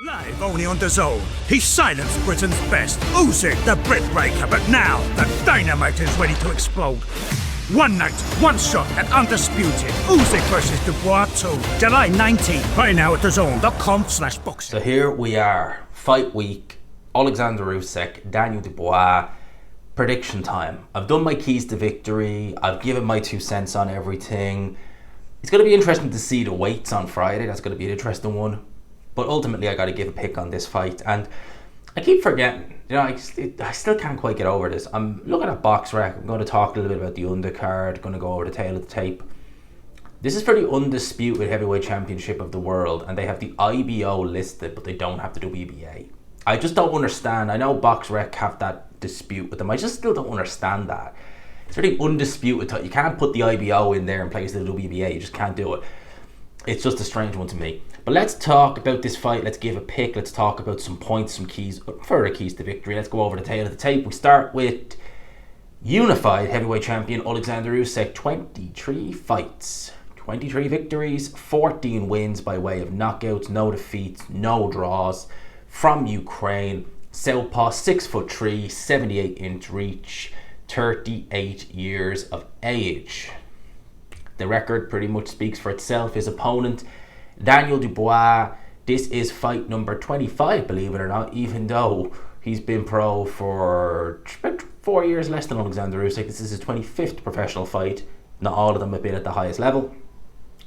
Live only on the zone. He silenced Britain's best. Usyk, the Brit Raker, but now the dynamite is ready to explode. One night, one shot at Undisputed. Usyk versus Dubois 2. July 19th. Buy now at thezone.com/boxing. So here we are. Fight week. Oleksandr Usyk, Daniel Dubois. Prediction time. I've done my keys to victory. I've given my 2 cents on everything. It's going to be interesting to see the weights on Friday. That's going to be an interesting one. But ultimately, I got to give a pick on this fight. And I keep forgetting. I still can't quite get over this. I'm looking at box rec. I'm going to talk a little bit about the undercard. Going to go over the tail of the tape. This is for the undisputed heavyweight championship of the world. And they have the IBO listed, but they don't have the WBA. I just don't understand. I know box rec have that dispute with them. I just still don't understand that. It's really undisputed. You can't put the IBO in there in place of the WBA. You just can't do it. It's just a strange one to me. But let's talk about this fight. Let's give a pick. Let's talk about some points, some keys, further keys to victory. Let's go over the tail of the tape. We start with unified heavyweight champion Oleksandr Usyk. 23 fights, 23 victories, 14 wins by way of knockouts, no defeats, no draws. From Ukraine, southpaw, 6'3", 78-inch reach, 38 years of age. The record pretty much speaks for itself. His opponent, Daniel Dubois, this is fight number 25, believe it or not, even though he's been pro for about 4 years less than Oleksandr Usyk. This is his 25th professional fight. Not all of them have been at the highest level.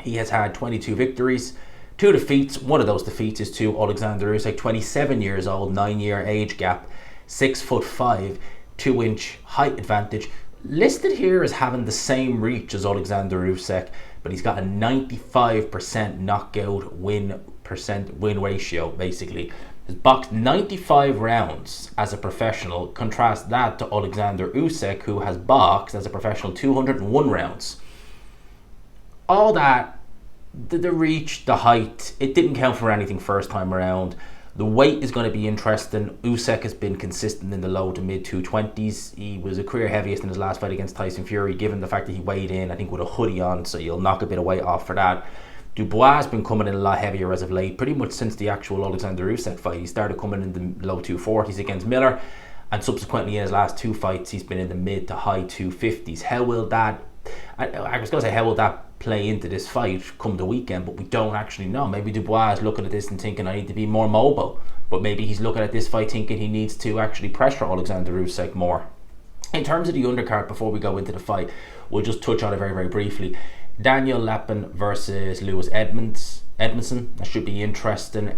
He has had 22 victories, 2 defeats. One of those defeats is to Oleksandr Usyk, 27 years old, 9-year age gap, 6'5", 2-inch height advantage. Listed here as having the same reach as Oleksandr Usyk, but he's got a 95% knockout win ratio, basically. He's boxed 95 rounds as a professional. Contrast that to Oleksandr Usyk, who has boxed as a professional 201 rounds. All that, the reach, the height, it didn't count for anything first time around. The weight is going to be interesting. Usyk has been consistent in the low to mid 220s. He was a career heaviest in his last fight against Tyson Fury, given the fact that he weighed in, I think, with a hoodie on, so you'll knock a bit of weight off for that. Dubois has been coming in a lot heavier as of late, pretty much since the actual Oleksandr Usyk fight. He started coming in the low 240s against Miller, and subsequently in his last 2 fights, he's been in the mid to high 250s. How will that, I was going to say, how will that play into this fight come the weekend, but we don't actually know. Maybe Dubois is looking at this and thinking, I need to be more mobile, but maybe he's looking at this fight thinking he needs to actually pressure Oleksandr Usyk more. In terms of the undercard, before we go into the fight, we'll just touch on it very, very briefly. Daniel Lepin versus Lewis Edmondson. That should be interesting.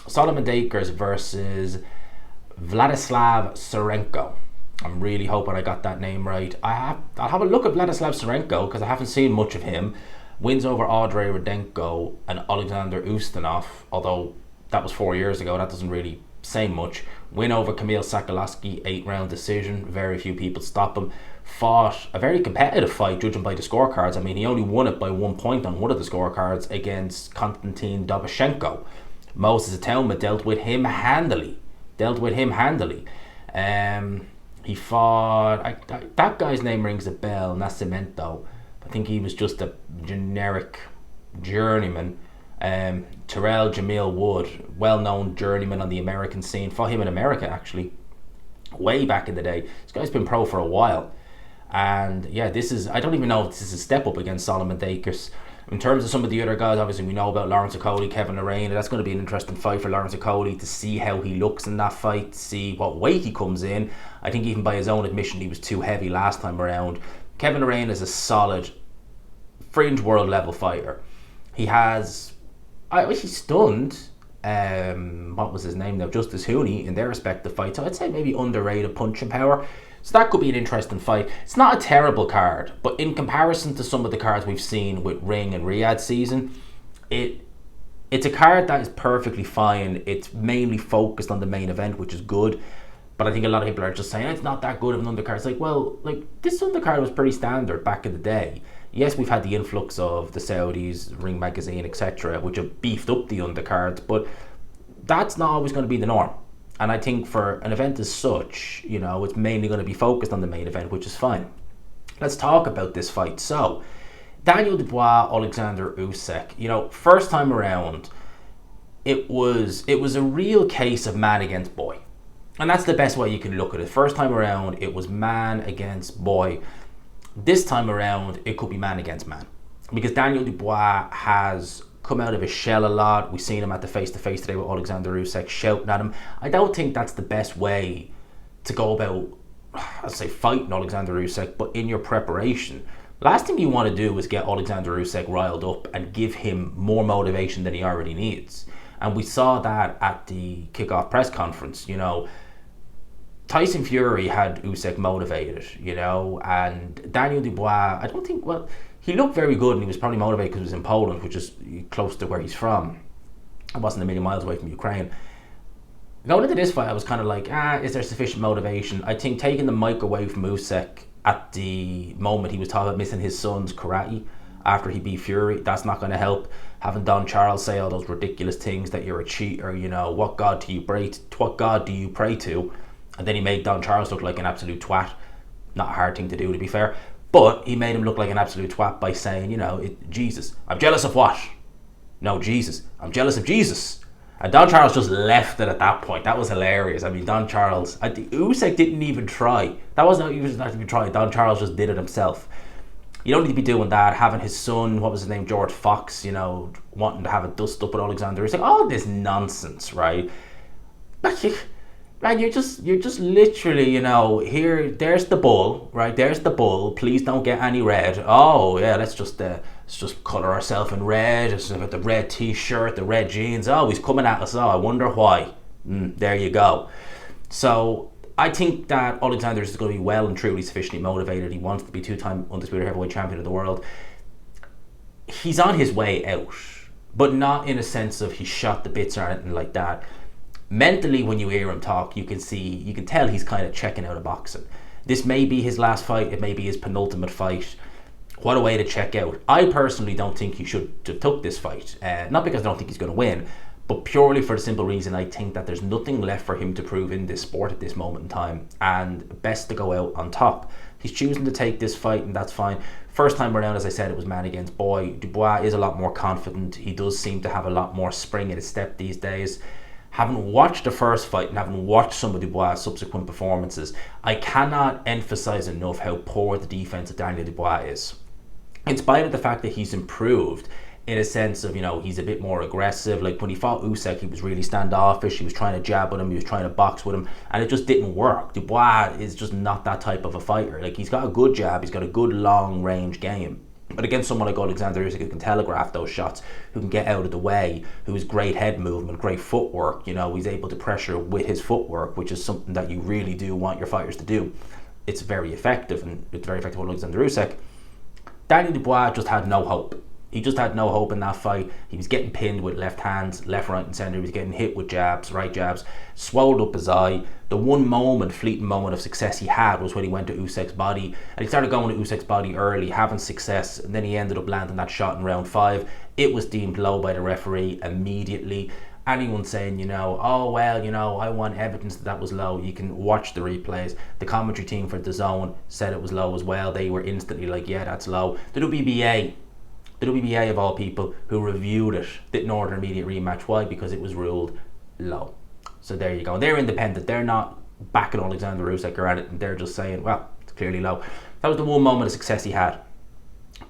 Solomon Dakers versus Vladislav Serenko. I'm really hoping I got that name right. I'll have a look at Vladislav Serenko because I haven't seen much of him. Wins over Andrei Rudenko and Alexander Ustinov, although that was 4 years ago. That doesn't really say much. Win over Kamil Sakalasky, 8-round decision. Very few people stop him. Fought a very competitive fight, judging by the scorecards. I mean, he only won it by 1 point on one of the scorecards against Konstantin Doboshenko. Moses Atelma dealt with him handily. He fought, that guy's name rings a bell, Nascimento. I think he was just a generic journeyman. Terrell Jamil Wood, well-known journeyman on the American scene. Fought him in America, actually, way back in the day. This guy's been pro for a while. And yeah, I don't even know if this is a step up against Solomon Dakers. In terms of some of the other guys, obviously we know about Lawrence Okoli, Kevin Lorraine. That's going to be an interesting fight for Lawrence Okoli to see how he looks in that fight, see what weight he comes in. I think even by his own admission, he was too heavy last time around. Kevin Lorraine is a solid fringe world level fighter. He has, he stunned, what was his name now, Justice Hooney in their respective fights. So I'd say maybe underrated punching power. So that could be an interesting fight. It's not a terrible card, but in comparison to some of the cards we've seen with Ring and Riyadh season, it's a card that is perfectly fine. It's mainly focused on the main event, which is good. But I think a lot of people are just saying, it's not that good of an undercard. It's like, well, this undercard was pretty standard back in the day. Yes, we've had the influx of the Saudis, Ring Magazine, etc., which have beefed up the undercards, but that's not always going to be the norm. And I think for an event as such, it's mainly going to be focused on the main event, which is fine. Let's talk about this fight. So, Daniel Dubois, Oleksandr Usyk. First time around, it was a real case of man against boy. And that's the best way you can look at it. First time around, it was man against boy. This time around, it could be man against man. Because Daniel Dubois has come out of his shell a lot. We've seen him at the face-to-face today with Oleksandr Usyk shouting at him. I don't think that's the best way to go about, I'd say, fighting Oleksandr Usyk, but in your preparation. Last thing you want to do is get Oleksandr Usyk riled up and give him more motivation than he already needs. And we saw that at the kickoff press conference, you know. Tyson Fury had Usyk motivated, you know, and Daniel Dubois, I don't think, well, he looked very good and he was probably motivated because he was in Poland, which is close to where he's from. It wasn't a million miles away from Ukraine. Going into this fight, I was kind of like, is there sufficient motivation? I think taking the mic away from Usyk at the moment he was talking about missing his son's karate after he beat Fury, that's not going to help. Having Don Charles say all those ridiculous things that you're a cheater, you know, what God do you pray to? And then he made Don Charles look like an absolute twat. Not a hard thing to do, to be fair. But he made him look like an absolute twat by saying, you know, Jesus, I'm jealous of what? No, Jesus, I'm jealous of Jesus. And Don Charles just left it at that point. That was hilarious. I mean, Don Charles, Usyk didn't even try. That wasn't even try. Don Charles just did it himself. You don't need to be doing that. Having his son, what was his name, George Fox, you know, wanting to have a dust up with Oleksandr Usyk. All this nonsense, right? Right, you're just literally, you know, there's the bull, right? There's the bull. Please don't get any red. Oh yeah, let's just color ourselves in red. It's got the red t-shirt, the red jeans. Oh, he's coming at us. Oh, I wonder why. There you go. So I think that Oleksandr is going to be well and truly sufficiently motivated. He wants to be two-time undisputed heavyweight champion of the world. He's on his way out, but not in a sense of he's shot the bits or anything like that. Mentally, when you hear him talk, you can tell he's kind of checking out of boxing. This may be his last fight, it may be his penultimate fight. What a way to check out. I personally don't think he should have took this fight. Not because I don't think he's going to win, but purely for the simple reason I think that there's nothing left for him to prove in this sport at this moment in time, and best to go out on top. He's choosing to take this fight, and that's fine. First time around, as I said, it was man against boy. Dubois is a lot more confident. He does seem to have a lot more spring in his step these days. Having watched the first fight and having watched some of Dubois' subsequent performances, I cannot emphasize enough how poor the defense of Daniel Dubois is. In spite of the fact that he's improved in a sense of, you know, he's a bit more aggressive. Like when he fought Usyk, he was really standoffish. He was trying to jab with him. He was trying to box with him, and it just didn't work. Dubois is just not that type of a fighter. Like, he's got a good jab. He's got a good long range game. But against someone like Oleksandr Usyk, who can telegraph those shots, who can get out of the way, who has great head movement, great footwork, you know, he's able to pressure with his footwork, which is something that you really do want your fighters to do. It's very effective, and it's very effective with Oleksandr Usyk. Daniel Dubois just had no hope. He just had no hope in that fight. He was getting pinned with left hands, left, right and centre. He was getting hit with jabs, right jabs, swallowed up his eye. The one fleeting moment of success he had was when he went to Usyk's body. And he started going to Usyk's body early, having success. And then he ended up landing that shot in round 5. It was deemed low by the referee immediately. Anyone saying, you know, oh, well, you know, I want evidence that was low. You can watch the replays. The commentary team for DAZN said it was low as well. They were instantly like, yeah, that's low. The WBA of all people who reviewed it didn't order an immediate rematch. Why? Because it was ruled low. So there you go. They're independent. They're not backing Oleksandr Usyk or anything. They're just saying, well, it's clearly low. That was the one moment of success he had.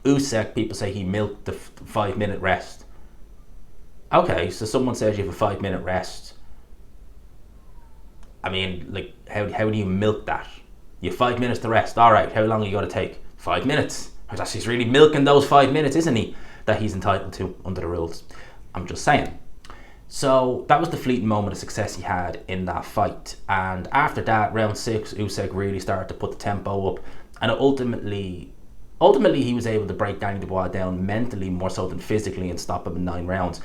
Usyk, people say he milked the 5-minute rest. Okay, so someone says you have a 5-minute rest. I mean, like, how do you milk that? You have 5 minutes to rest. All right, how long are you going to take? 5 minutes. He's really milking those 5 minutes, isn't he? That he's entitled to under the rules. I'm just saying. So that was the fleeting moment of success he had in that fight. And after that, round 6, Usyk really started to put the tempo up. And ultimately he was able to break Daniel Dubois down mentally more so than physically and stop him in 9 rounds.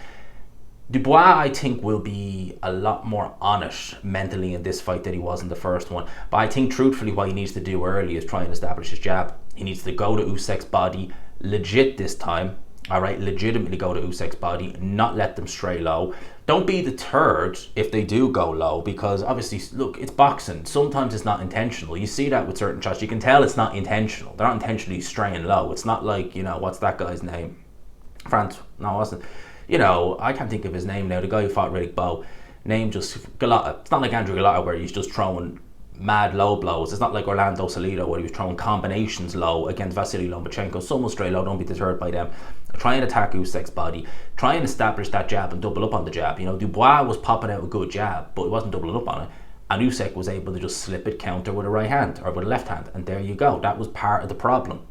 Dubois, I think, will be a lot more on it mentally in this fight than he was in the first one. But I think, truthfully, what he needs to do early is try and establish his jab. He needs to go to Usyk's body, legit this time. All right, legitimately go to Usyk's body, not let them stray low. Don't be deterred if they do go low, because obviously, look, it's boxing. Sometimes it's not intentional. You see that with certain shots. You can tell it's not intentional. They're not intentionally straying low. It's not like, you know, what's that guy's name? France. No, it wasn't. You know, I can't think of his name now. The guy who fought Riddick Bowe, name just Galata. It's not like Andrew Galata where he's just throwing mad low blows. It's not like Orlando Salido where he was throwing combinations low against Vasily Lomachenko. Someone straight low, don't be deterred by them. Try and attack Usyk's body. Try and establish that jab and double up on the jab. You know, Dubois was popping out a good jab, but he wasn't doubling up on it. And Usyk was able to just slip it, counter with a right hand or with a left hand. And there you go. That was part of the problem.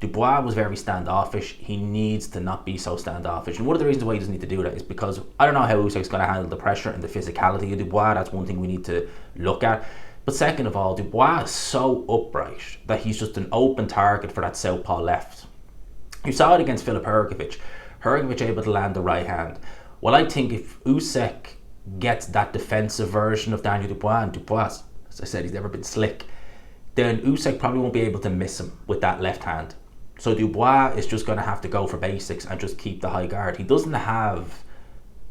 Dubois was very standoffish. He needs to not be so standoffish. And one of the reasons why he doesn't need to do that is because I don't know how Usyk's going to handle the pressure and the physicality of Dubois. That's one thing we need to look at. But second of all, Dubois is so upright that he's just an open target for that southpaw left. You saw it against Filip Hrgović. Hrgović able to land the right hand. Well, I think if Usyk gets that defensive version of Daniel Dubois, and Dubois, as I said, he's never been slick, then Usyk probably won't be able to miss him with that left hand. So Dubois is just going to have to go for basics and just keep the high guard. He doesn't have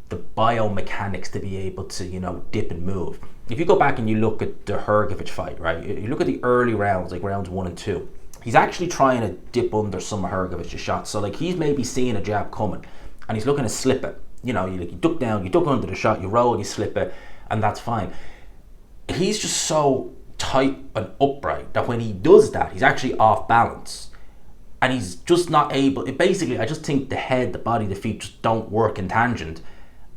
the biomechanics to be able to, you know, dip and move. If you go back and you look at the Hrgović fight, right, you look at the early rounds, like rounds 1 and 2, he's actually trying to dip under some of Hrgovic's shots. So like he's maybe seeing a jab coming and he's looking to slip it. You know, you duck down, you duck under the shot, you roll, you slip it, and that's fine. He's just so tight and upright that when he does that, he's actually off balance. And he's just not able, basically, I just think the head, the body, the feet just don't work in tangent.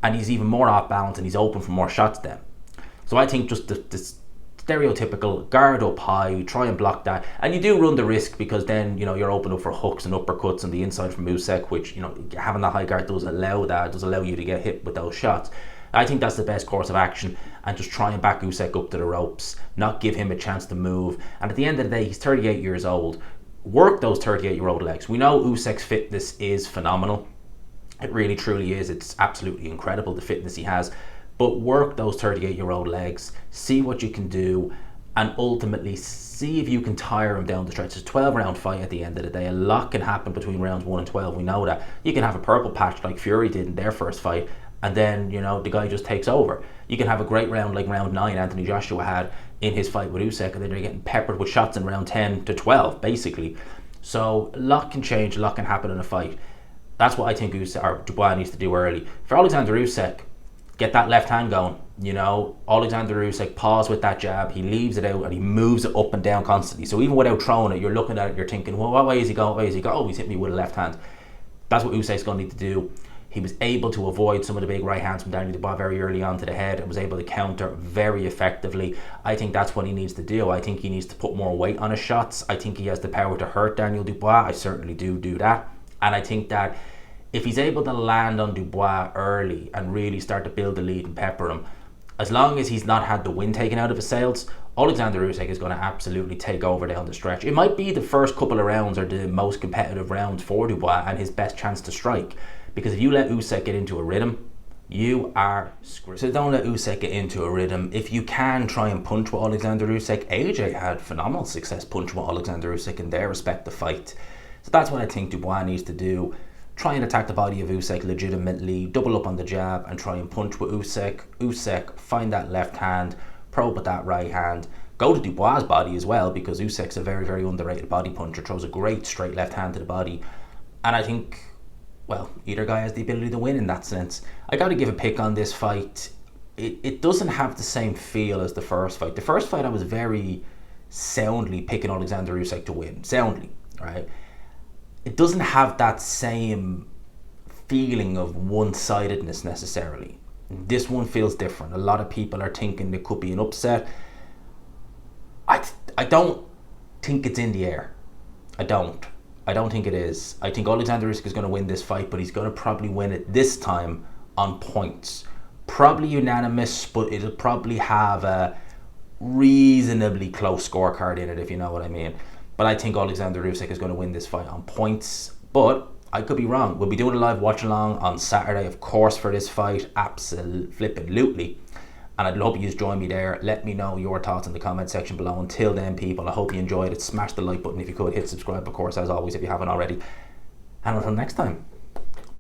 And he's even more off balance and he's open for more shots then. So I think just this stereotypical guard up high, try and block that. And you do run the risk because then, you know, you're open up for hooks and uppercuts on the inside from Usyk, which, you know, having that high guard does allow you to get hit with those shots. I think that's the best course of action, and just try and back Usyk up to the ropes, not give him a chance to move. And at the end of the day, he's 38 years old. Work those 38-year-old legs. We know Usyk's fitness is phenomenal. It really truly is. It's absolutely incredible, the fitness he has. But work those 38-year-old legs, see what you can do, and ultimately see if you can tire him down the stretch. It's a 12-round fight at the end of the day. A lot can happen between rounds 1 and 12. We know that. You can have a purple patch like Fury did in their first fight, and then, you know, the guy just takes over. You can have a great round like round 9 Anthony Joshua had in his fight with Usyk, and then they're getting peppered with shots in round 10 to 12, basically. So a lot can change, a lot can happen in a fight. That's what I think Dubois needs to do early. For Oleksandr Usyk, get that left hand going. You know, Oleksandr Usyk, pause with that jab, he leaves it out and he moves it up and down constantly. So even without throwing it, you're looking at it, you're thinking, well, what way is he going? What way is he going? Oh, he's hit me with a left hand. That's what Usyk's going to need to do. He was able to avoid some of the big right hands from Daniel Dubois very early on to the head and was able to counter very effectively. I think that's what he needs to do. I think he needs to put more weight on his shots. I think he has the power to hurt Daniel Dubois. I certainly do that. And I think that if he's able to land on Dubois early and really start to build the lead and pepper him, as long as he's not had the wind taken out of his sails, Oleksandr Usyk is going to absolutely take over down the stretch. It might be the first couple of rounds are the most competitive rounds for Dubois and his best chance to strike. Because if you let Usyk get into a rhythm, you are screwed. So don't let Usyk get into a rhythm. If you can try and punch with Oleksandr Usyk, AJ had phenomenal success punching with Oleksandr Usyk in their respective fight. So that's what I think Dubois needs to do. Try and attack the body of Usyk legitimately, double up on the jab and try and punch with Usyk. Usyk, find that left hand, probe with that right hand. Go to Dubois' body as well, because Usyk's a very, very underrated body puncher, throws a great straight left hand to the body. And I think, well, either guy has the ability to win in that sense. I got to give a pick on this fight. It doesn't have the same feel as the first fight. The first fight I was very soundly picking Oleksandr Usyk to win. Soundly, right? It doesn't have that same feeling of one-sidedness necessarily. This one feels different. A lot of people are thinking it could be an upset. I don't think it's in the air. I don't think it is. I think Oleksandr Usyk is going to win this fight, but he's going to probably win it this time on points. Probably unanimous, but it'll probably have a reasonably close scorecard in it, if you know what I mean. But I think Oleksandr Usyk is going to win this fight on points. But I could be wrong. We'll be doing a live watch along on Saturday, of course, for this fight. Absolutely. And I'd love you to join me there. Let me know your thoughts in the comment section below. Until then, people, I hope you enjoyed it. Smash the like button if you could. Hit subscribe, of course, as always, if you haven't already. And until next time.